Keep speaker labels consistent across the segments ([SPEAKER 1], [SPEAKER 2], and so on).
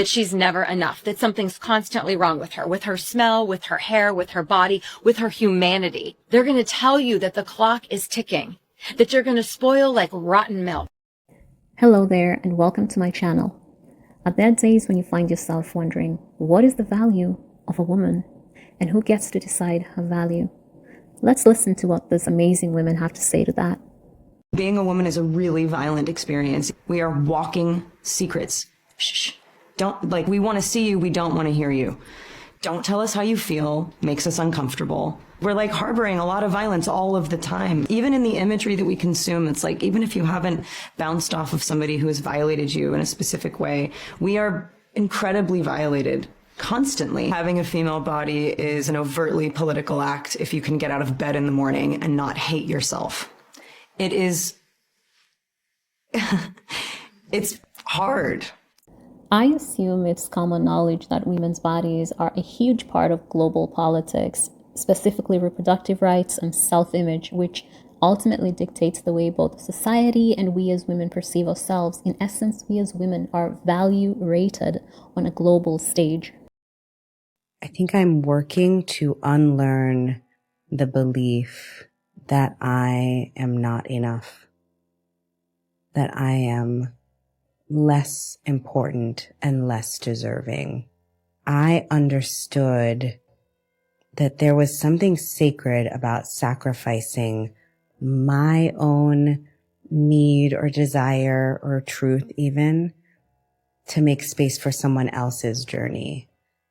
[SPEAKER 1] that she's never enough, that something's constantly wrong with her smell, with her hair, with her body, with her humanity. They're going to tell you that the clock is ticking, that you're going to spoil like rotten milk.
[SPEAKER 2] Hello there and welcome to my channel. Are there days when you find yourself wondering, what is the value of a woman and who gets to decide her value? Let's listen to what these amazing women have to say to that.
[SPEAKER 3] Being a woman is a really violent experience. We are walking secrets. Shh. We want to see you, we don't want to hear you. Don't tell us how you feel, makes us uncomfortable. We're like harboring a lot of violence all of the time. Even in the imagery that we consume, it's like, even if you haven't bounced off of somebody who has violated you in a specific way, we are incredibly violated constantly. Having a female body is an overtly political act if you can get out of bed in the morning and not hate yourself. It is, it's hard.
[SPEAKER 2] I assume it's common knowledge that women's bodies are a huge part of global politics, specifically reproductive rights and self-image, which ultimately dictates the way both society and we as women perceive ourselves. In essence, we as women are value rated on a global stage.
[SPEAKER 4] I think I'm working to unlearn the belief that I am not enough, that I am less important and less deserving. I understood that there was something sacred about sacrificing my own need or desire or truth even to make space for someone else's journey.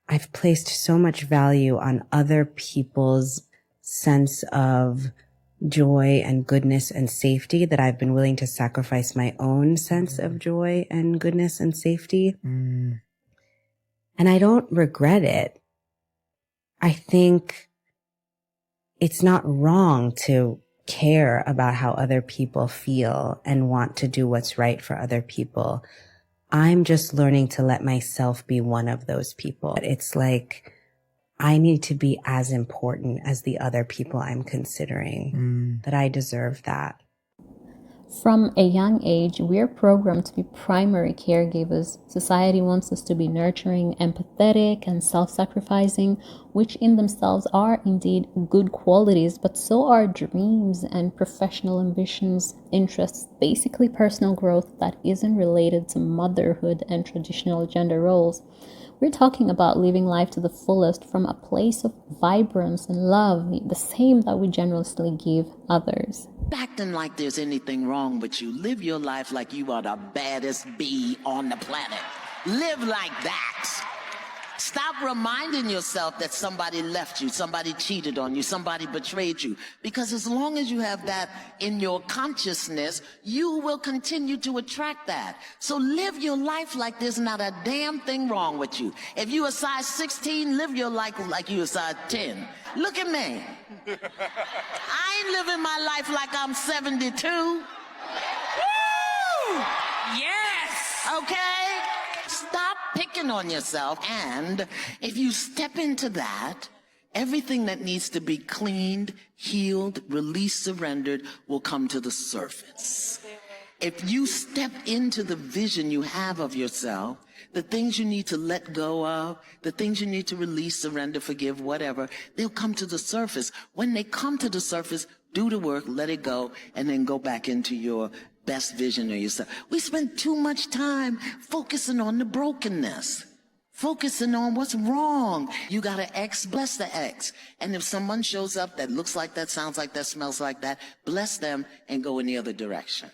[SPEAKER 4] I've placed so much value on other people's sense of joy and goodness and safety that I've been willing to sacrifice my own sense of joy and goodness and safety. And I don't regret it. I think it's not wrong to care about how other people feel and want to do what's right for other people. I'm just learning to let myself be one of those people. It's like, I need to be as important as the other people I'm considering, that I deserve that.
[SPEAKER 2] From a young age, we're programmed to be primary caregivers. Society wants us to be nurturing, empathetic, and self-sacrificing, which in themselves are indeed good qualities, but so are dreams and professional ambitions, interests, basically personal growth that isn't related to motherhood and traditional gender roles. We're talking about living life to the fullest from a place of vibrance and love, the same that we generously give others.
[SPEAKER 5] Acting like there's anything wrong with you. Live your life like you are the baddest bee on the planet. Live like that. Stop reminding yourself that somebody left you, somebody cheated on you, somebody betrayed you. Because as long as you have that in your consciousness, you will continue to attract that. So live your life like there's not a damn thing wrong with you. If you a size 16, live your life like you a size 10. Look at me. I ain't living my life like I'm 72. Woo! Yes! Okay? Stop picking on yourself, and if you step into that, everything that needs to be cleaned, healed, released, surrendered will come to the surface. If you step into the vision you have of yourself, the things you need to let go of, the things you need to release, surrender, forgive, whatever, they'll come to the surface. When they come to the surface, do the work, let it go, and then go back into your best vision of yourself. We spend too much time focusing on the brokenness, focusing on what's wrong. You got an ex, bless the ex. And if someone shows up that looks like that, sounds like that, smells like that, bless them and go in the other direction.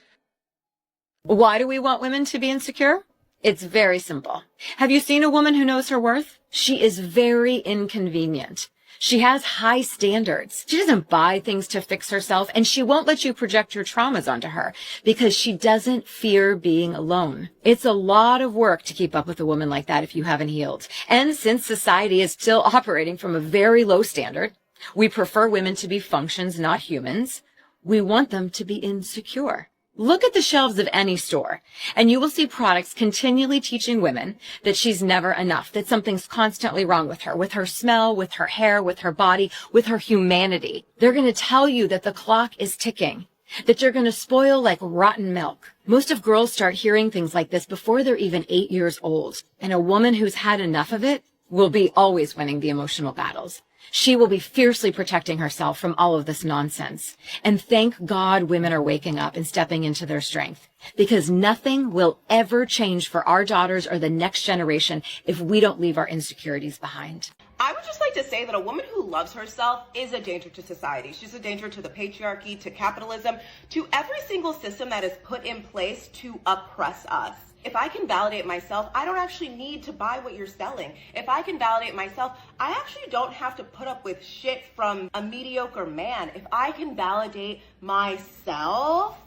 [SPEAKER 1] Why do we want women to be insecure? It's very simple. Have you seen a woman who knows her worth? She is very inconvenient. She has high standards. She doesn't buy things to fix herself, and she won't let you project your traumas onto her because she doesn't fear being alone. It's a lot of work to keep up with a woman like that if you haven't healed. And since society is still operating from a very low standard, we prefer women to be functions, not humans. We want them to be insecure. Look at the shelves of any store, and you will see products continually teaching women that she's never enough, that something's constantly wrong with her smell, with her hair, with her body, with her humanity. They're going to tell you that the clock is ticking, that you're going to spoil like rotten milk. Most of girls start hearing things like this before they're even 8 years old. And a woman who's had enough of it will be always winning the emotional battles. She will be fiercely protecting herself from all of this nonsense. And thank God women are waking up and stepping into their strength, because nothing will ever change for our daughters or the next generation if we don't leave our insecurities behind.
[SPEAKER 6] I would just like to say that a woman who loves herself is a danger to society. She's a danger to the patriarchy, to capitalism, to every single system that is put in place to oppress us. If I can validate myself, I don't actually need to buy what you're selling. If I can validate myself, I actually don't have to put up with shit from a mediocre man. If I can validate myself,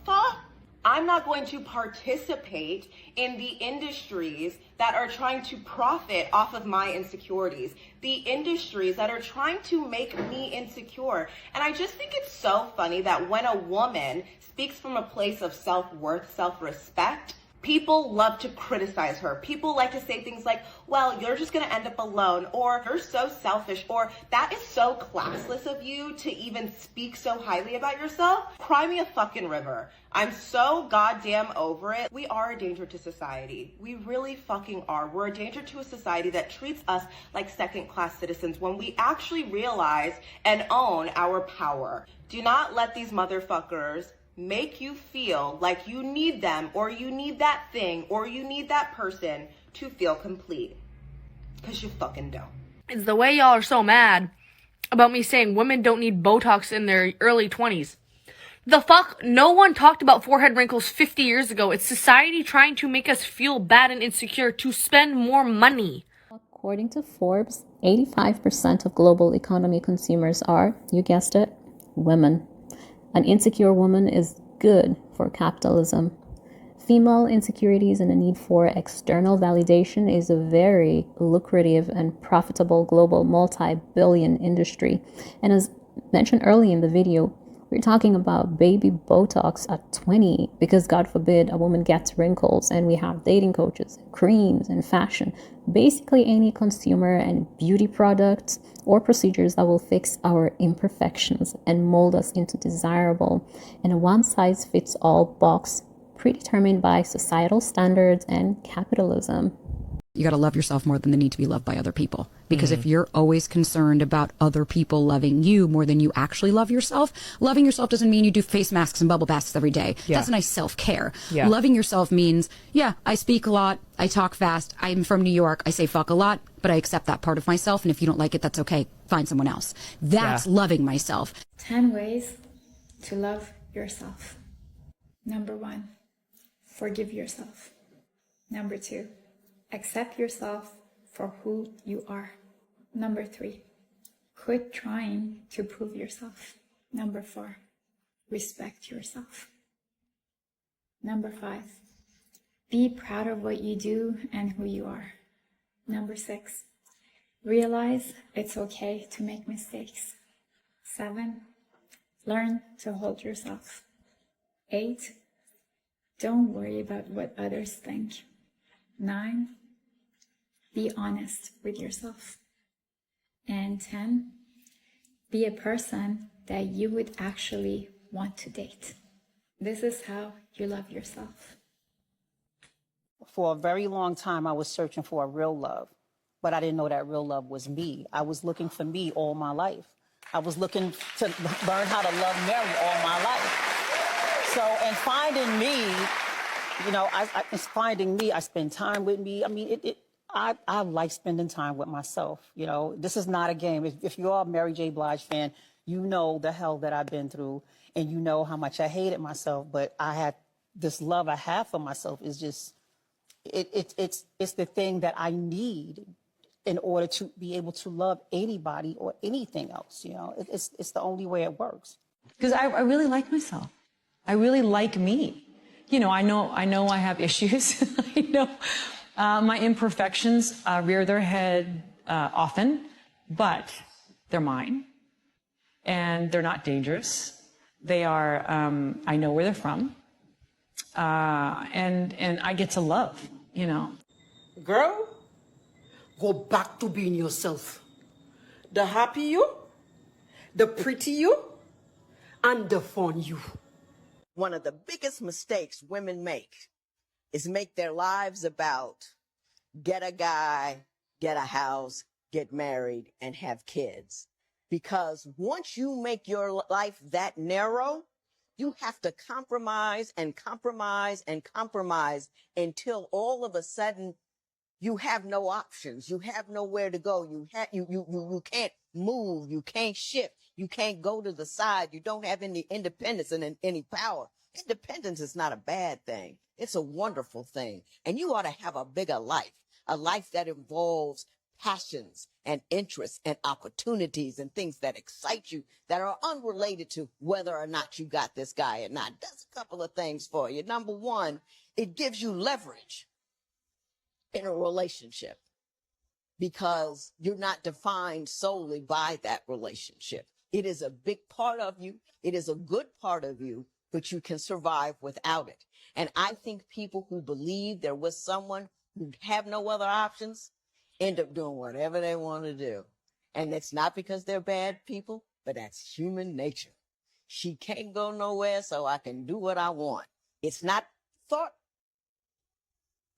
[SPEAKER 6] I'm not going to participate in the industries that are trying to profit off of my insecurities, the industries that are trying to make me insecure. And I just think it's so funny that when a woman speaks from a place of self-worth, self-respect, people love to criticize her. People like to say things like, well, you're just going to end up alone, or you're so selfish, or that is so classless of you to even speak so highly about yourself. Cry me a fucking river. I'm so goddamn over it. We are a danger to society. We really fucking are. We're a danger to a society that treats us like second-class citizens when we actually realize and own our power. Do not let these motherfuckers make you feel like you need them, or you need that thing, or you need that person to feel complete. Because you fucking don't.
[SPEAKER 7] It's the way y'all are so mad about me saying women don't need Botox in their early 20s. The fuck? No one talked about forehead wrinkles 50 years ago. It's society trying to make us feel bad and insecure to spend more money.
[SPEAKER 2] According to Forbes, 85% of global economy consumers are, you guessed it, women. An insecure woman is good for capitalism. Female insecurities and a need for external validation is a very lucrative and profitable global multi-billion industry. And as mentioned early in the video, we're talking about baby Botox at 20 because, God forbid, a woman gets wrinkles, and we have dating coaches, creams, and fashion. Basically, any consumer and beauty products or procedures that will fix our imperfections and mold us into desirable and a one-size-fits-all box predetermined by societal standards and capitalism.
[SPEAKER 8] You got to love yourself more than the need to be loved by other people. Because if you're always concerned about other people loving you more than you actually love yourself, loving yourself doesn't mean you do face masks and bubble baths every day. That's a nice self-care. Loving yourself means, I speak a lot, I talk fast, I'm from New York, I say fuck a lot, but I accept that part of myself, and if you don't like it, that's okay. Find someone else. That's loving myself.
[SPEAKER 9] 10 ways to love yourself. Number 1, forgive yourself. Number 2, accept yourself for who you are. Number 3, quit trying to prove yourself. Number 4, respect yourself. Number 5, be proud of what you do and who you are. Number 6, realize it's okay to make mistakes. 7, learn to hold yourself. 8, don't worry about what others think. 9, be honest with yourself. And 10, be a person that you would actually want to date. This is how you love yourself.
[SPEAKER 10] For a very long time, I was searching for a real love, but I didn't know that real love was me. I was looking for me all my life. I was looking to learn how to love Mary all my life. So, and finding me, it's finding me. I spend time with me. I mean, I like spending time with myself. This is not a game. If you're a Mary J. Blige fan, you know the hell that I've been through, and you know how much I hated myself. But I had this love I have for myself is just, it's the thing that I need in order to be able to love anybody or anything else. It's the only way it works.
[SPEAKER 3] Because I really like myself. I really like me. I know I have issues. I know my imperfections rear their head often, but they're mine, and they're not dangerous. They are. I know where they're from, and I get to love.
[SPEAKER 11] Girl, go back to being yourself. The happy you, the pretty you, and the fun you.
[SPEAKER 12] one of the biggest mistakes women make is make their lives about get a guy, get a house, get married, and have kids. Because once you make your life that narrow, you have to compromise and compromise and compromise until all of a sudden you have no options. You have nowhere to go. You can't move. You can't shift. You can't go to the side. You don't have any independence and any power. Independence is not a bad thing. It's a wonderful thing. And you ought to have a bigger life, a life that involves passions and interests and opportunities and things that excite you that are unrelated to whether or not you got this guy or not. Does a couple of things for you. Number one, it gives you leverage in a relationship because you're not defined solely by that relationship. It is a big part of you. It is a good part of you, but you can survive without it. And I think people who believe they're with someone who have no other options end up doing whatever they want to do. And it's not because they're bad people, but that's human nature. She can't go nowhere, so I can do what I want. It's not thought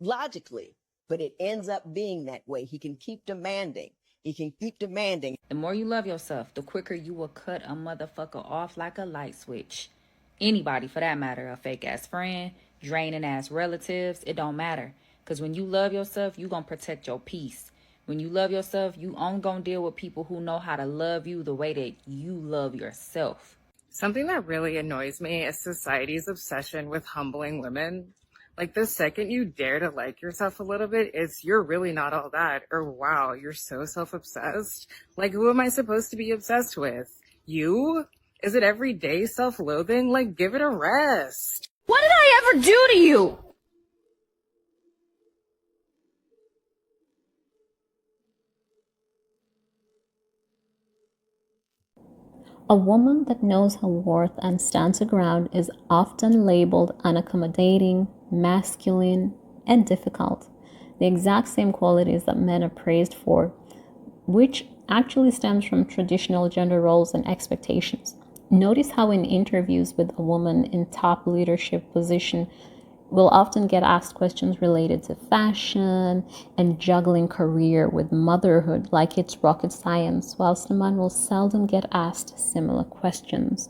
[SPEAKER 12] logically, but it ends up being that way. He can keep demanding. He can keep demanding.
[SPEAKER 13] The more you love yourself, the quicker you will cut a motherfucker off like a light switch. Anybody, for that matter, a fake-ass friend, draining-ass relatives, it don't matter. Because when you love yourself, you going to protect your peace. When you love yourself, you only going to deal with people who know how to love you the way that you love yourself.
[SPEAKER 14] Something that really annoys me is society's obsession with humbling women. Like, the second you dare to like yourself a little bit, it's you're really not all that. Or, wow, you're so self-obsessed. Like, who am I supposed to be obsessed with? You? Is it everyday self-loathing? Like, give it a rest.
[SPEAKER 7] What did I ever do to you?
[SPEAKER 2] A woman that knows her worth and stands her ground is often labeled unaccommodating, masculine, and difficult. The exact same qualities that men are praised for, which actually stems from traditional gender roles and expectations. Notice how in interviews with a woman in top leadership position, will often get asked questions related to fashion and juggling career with motherhood like it's rocket science, whilst the man will seldom get asked similar questions.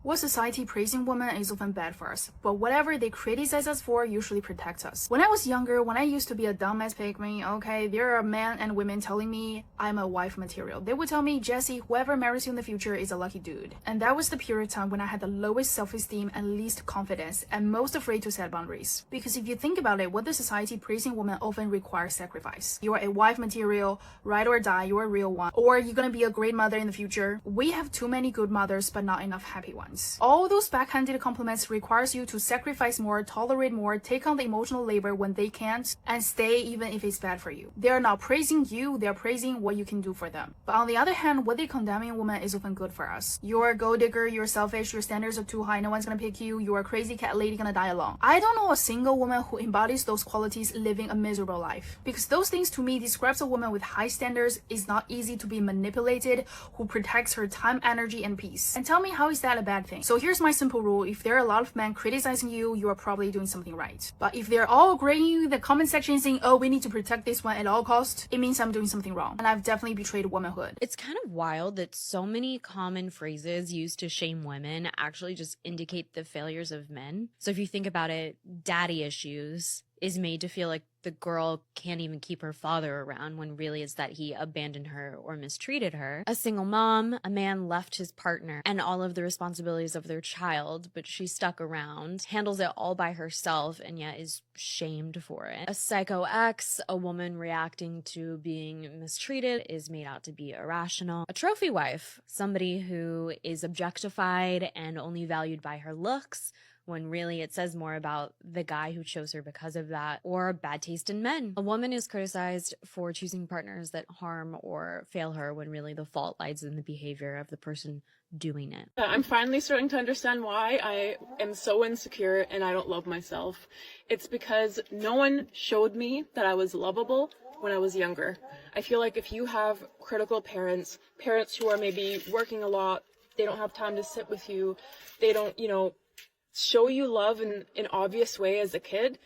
[SPEAKER 15] What society praising women is often bad for us, but whatever they criticize us for usually protects us. When I was younger, when I used to be a dumbass pygmy, okay, there are men and women telling me I'm a wife material. They would tell me, Jesse, whoever marries you in the future is a lucky dude. And that was the period of time when I had the lowest self-esteem and least confidence and most afraid to set boundaries. Because if you think about it, what the society praising women often requires sacrifice. You are a wife material, ride or die, you're a real one, or you're gonna be a great mother in the future. We have too many good mothers, but not enough happy ones. All those backhanded compliments requires you to sacrifice more, tolerate more, take on the emotional labor when they can't, and stay even if it's bad for you. They are not praising you, they are praising what you can do for them. But on the other hand, what they condemning women is often good for us. You're a gold digger, you're selfish, your standards are too high, no one's gonna pick you, you're a crazy cat lady gonna die alone. I don't know a single woman who embodies those qualities living a miserable life. Because those things to me describes a woman with high standards, is not easy to be manipulated, who protects her time, energy, and peace. And tell me, how is that a bad thing? So here's my simple rule: if there are a lot of men criticizing you, you are probably doing something right. But if they're all agreeing you in the comment section saying, oh, we need to protect this one at all costs, it means I'm doing something wrong. And I've definitely betrayed womanhood.
[SPEAKER 16] It's kind of wild that so many common phrases used to shame women actually just indicate the failures of men. So if you think about it, daddy issues is made to feel like the girl can't even keep her father around when really it's that he abandoned her or mistreated her. A single mom, a man left his partner and all of the responsibilities of their child, but she stuck around, handles it all by herself, and yet is shamed for it. A psycho ex, a woman reacting to being mistreated, is made out to be irrational. A trophy wife, somebody who is objectified and only valued by her looks, when really it says more about the guy who chose her because of that. Or bad taste in men. A woman is criticized for choosing partners that harm or fail her when really the fault lies in the behavior of the person doing it.
[SPEAKER 17] I'm finally starting to understand why I am so insecure and I don't love myself. It's because no one showed me that I was lovable when I was younger. I feel like if you have critical parents who are maybe working a lot, they don't have time to sit with you, they don't, show you love in an obvious way as a kid,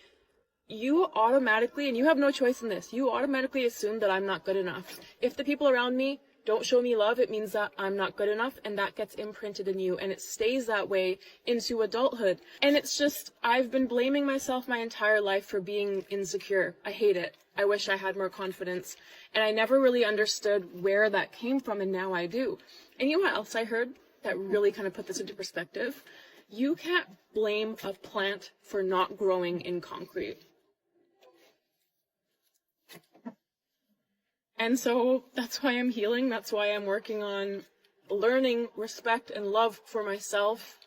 [SPEAKER 17] you automatically, and you have no choice in this, you automatically assume that I'm not good enough. If the people around me don't show me love, it means that I'm not good enough, and that gets imprinted in you, and it stays that way into adulthood. And it's just, I've been blaming myself my entire life for being insecure. I hate it. I wish I had more confidence. And I never really understood where that came from, and now I do. And you know what else I heard that really kind of put this into perspective? You can't blame a plant for not growing in concrete. And so that's why I'm healing. That's why I'm working on learning respect and love for myself.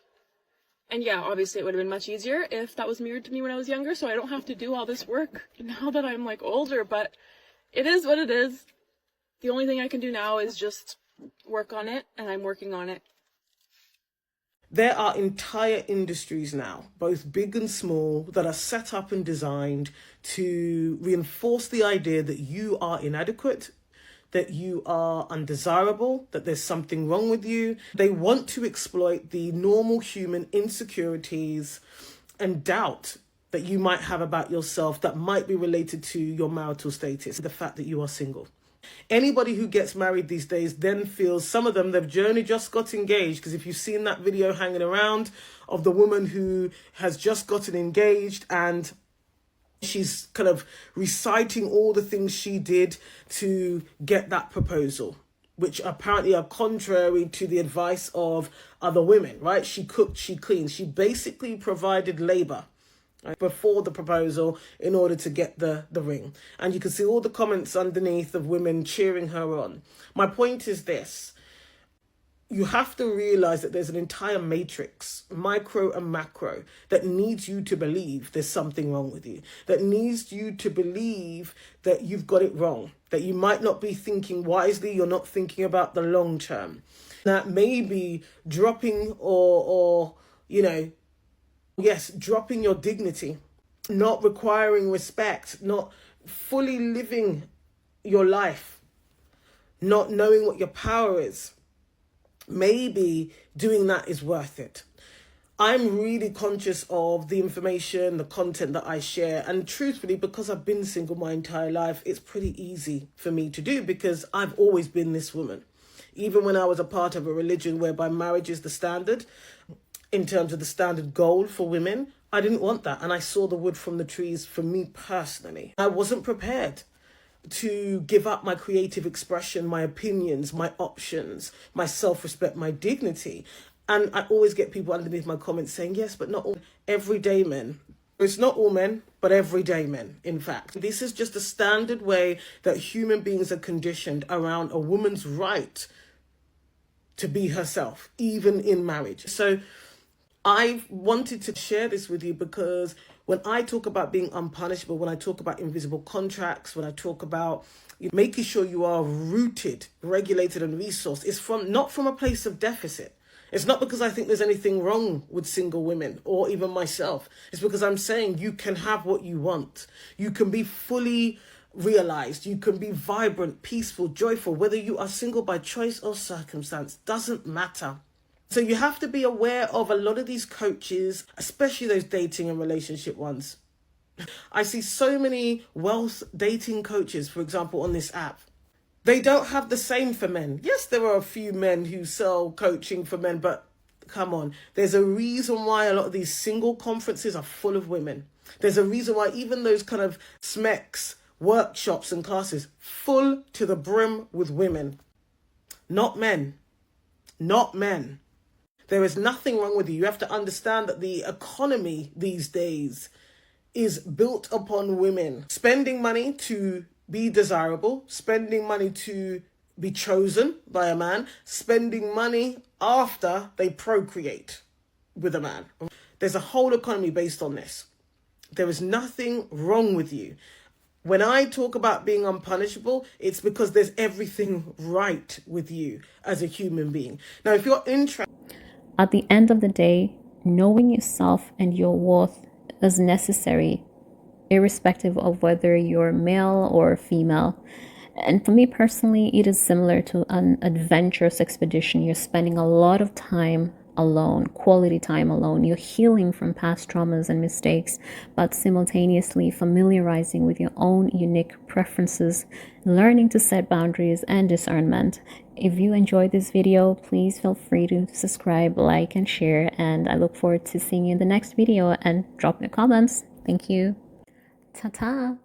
[SPEAKER 17] And yeah, obviously it would have been much easier if that was mirrored to me when I was younger, so I don't have to do all this work now that I'm like older, but it is what it is. The only thing I can do now is just work on it, and I'm working on it.
[SPEAKER 18] There are entire industries now, both big and small, that are set up and designed to reinforce the idea that you are inadequate, that you are undesirable, that there's something wrong with you. They want to exploit the normal human insecurities and doubt that you might have about yourself that might be related to your marital status, the fact that you are single. Anybody who gets married these days then feels, some of them, they've only just got engaged, because if you've seen that video hanging around of the woman who has just gotten engaged and she's kind of reciting all the things she did to get that proposal, which apparently are contrary to the advice of other women, right? She cooked, she cleaned, she basically provided labor before the proposal in order to get the ring. And you can see all the comments underneath of women cheering her on. My point is this: you have to realize that there's an entire matrix, micro and macro, that needs you to believe there's something wrong with you, that needs you to believe that you've got it wrong, that you might not be thinking wisely, you're not thinking about the long term. That maybe dropping or dropping your dignity, not requiring respect, not fully living your life, not knowing what your power is. Maybe doing that is worth it. I'm really conscious of the information, the content that I share. And truthfully, because I've been single my entire life, it's pretty easy for me to do because I've always been this woman. Even when I was a part of a religion whereby marriage is the standard, in terms of the standard goal for women, I didn't want that. And I saw the wood from the trees for me personally. I wasn't prepared to give up my creative expression, my opinions, my options, my self-respect, my dignity. And I always get people underneath my comments saying, yes, but not all everyday men. It's not all men, but everyday men, in fact. This is just a standard way that human beings are conditioned around a woman's right to be herself, even in marriage. So I wanted to share this with you because when I talk about being unpunishable, when I talk about invisible contracts, when I talk about making sure you are rooted, regulated and resourced, it's not from a place of deficit. It's not because I think there's anything wrong with single women or even myself. It's because I'm saying you can have what you want. You can be fully realized. You can be vibrant, peaceful, joyful, whether you are single by choice or circumstance, doesn't matter. So you have to be aware of a lot of these coaches, especially those dating and relationship ones. I see so many wealth dating coaches, for example, on this app. They don't have the same for men. Yes, there are a few men who sell coaching for men, but come on. There's a reason why a lot of these single conferences are full of women. There's a reason why even those kind of SMECs, workshops and classes, full to the brim with women. Not men. Not men. There is nothing wrong with you. You have to understand that the economy these days is built upon women spending money to be desirable, spending money to be chosen by a man, spending money after they procreate with a man. There's a whole economy based on this. There is nothing wrong with you. When I talk about being unpunishable, it's because there's everything right with you as a human being. Now, if you're interested...
[SPEAKER 2] At the end of the day, knowing yourself and your worth is necessary, irrespective of whether you're male or female. And for me personally, it is similar to an adventurous expedition. You're spending a lot of time alone, quality time alone. You're healing from past traumas and mistakes, but simultaneously familiarizing with your own unique preferences, learning to set boundaries and discernment. If you enjoyed this video, please feel free to subscribe, like, and share. And I look forward to seeing you in the next video, and drop your comments. Thank you. Ta-ta.